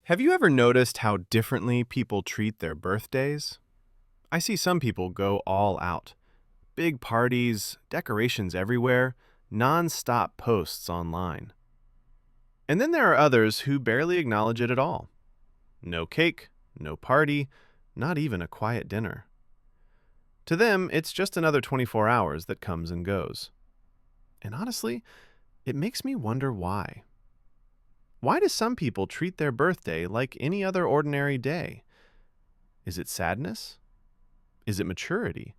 Have you ever noticed how differently people treat their birthdays? I see some people go all out. Big parties, decorations everywhere, non-stop posts online. And then there are others who barely acknowledge it at all. No cake, no party, not even a quiet dinner. To them, it's just another 24 hours that comes and goes. And honestly, it makes me wonder why. Why do some people treat their birthday like any other ordinary day? Is it sadness? Is it maturity?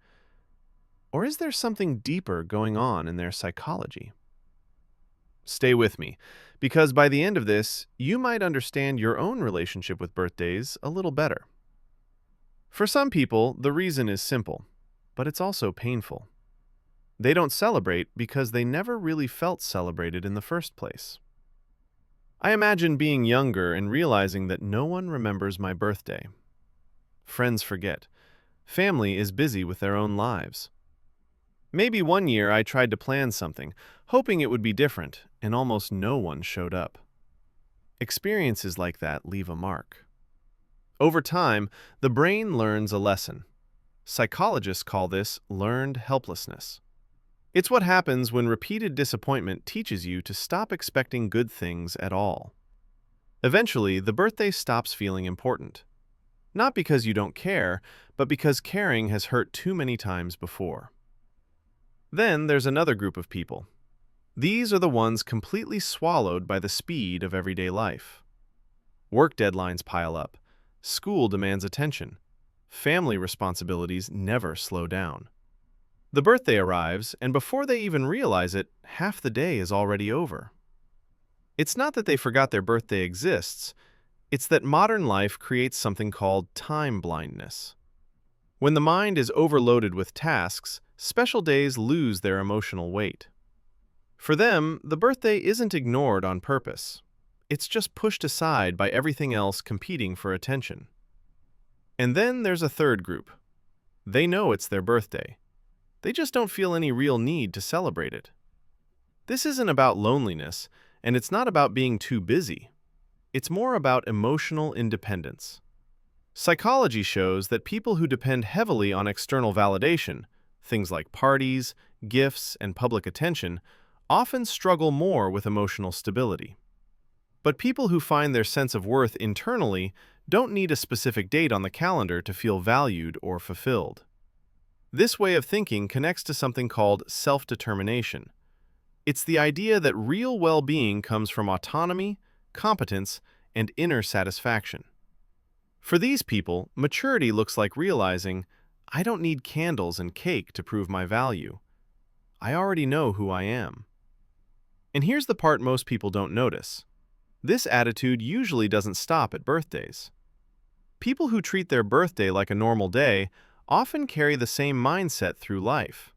Or is there something deeper going on in their psychology? Stay with me, because by the end of this, you might understand your own relationship with birthdays a little better. For some people, the reason is simple, but it's also painful. They don't celebrate because they never really felt celebrated in the first place. I imagine being younger and realizing that no one remembers my birthday. Friends forget. Family is busy with their own lives. Maybe one year I tried to plan something, hoping it would be different, and almost no one showed up. Experiences like that leave a mark. Over time, the brain learns a lesson. Psychologists call this learned helplessness. It's what happens when repeated disappointment teaches you to stop expecting good things at all. Eventually, the birthday stops feeling important. Not because you don't care, but because caring has hurt too many times before. Then there's another group of people. These are the ones completely swallowed by the speed of everyday life. Work deadlines pile up. School demands attention. Family responsibilities never slow down. The birthday arrives, and before they even realize it, half the day is already over. It's not that they forgot their birthday exists, it's that modern life creates something called time blindness. When the mind is overloaded with tasks, special days lose their emotional weight. For them, the birthday isn't ignored on purpose. It's just pushed aside by everything else competing for attention. And then there's a third group. They know it's their birthday. They just don't feel any real need to celebrate it. This isn't about loneliness, and it's not about being too busy. It's more about emotional independence. Psychology shows that people who depend heavily on external validation, things like parties, gifts, and public attention, often struggle more with emotional stability. But people who find their sense of worth internally don't need a specific date on the calendar to feel valued or fulfilled. This way of thinking connects to something called self-determination. It's the idea that real well-being comes from autonomy, competence, and inner satisfaction. For these people, maturity looks like realizing, I don't need candles and cake to prove my value. I already know who I am. And here's the part most people don't notice. This attitude usually doesn't stop at birthdays. People who treat their birthday like a normal day often carry the same mindset through life.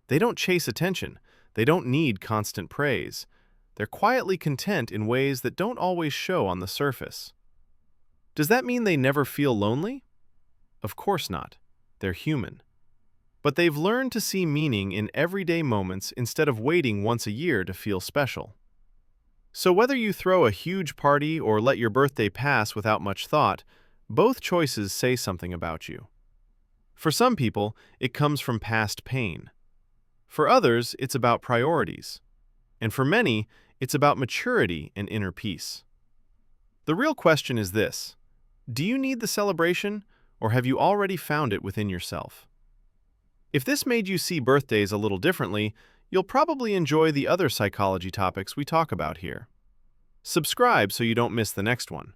They don't chase attention. They don't need constant praise. They're quietly content in ways that don't always show on the surface. Does that mean they never feel lonely? Of course not. They're human. But they've learned to see meaning in everyday moments instead of waiting once a year to feel special. So whether you throw a huge party or let your birthday pass without much thought, both choices say something about you. For some people, it comes from past pain. For others, it's about priorities. And for many, it's about maturity and inner peace. The real question is this: do you need the celebration, or have you already found it within yourself? If this made you see birthdays a little differently, you'll probably enjoy the other psychology topics we talk about here. Subscribe so you don't miss the next one.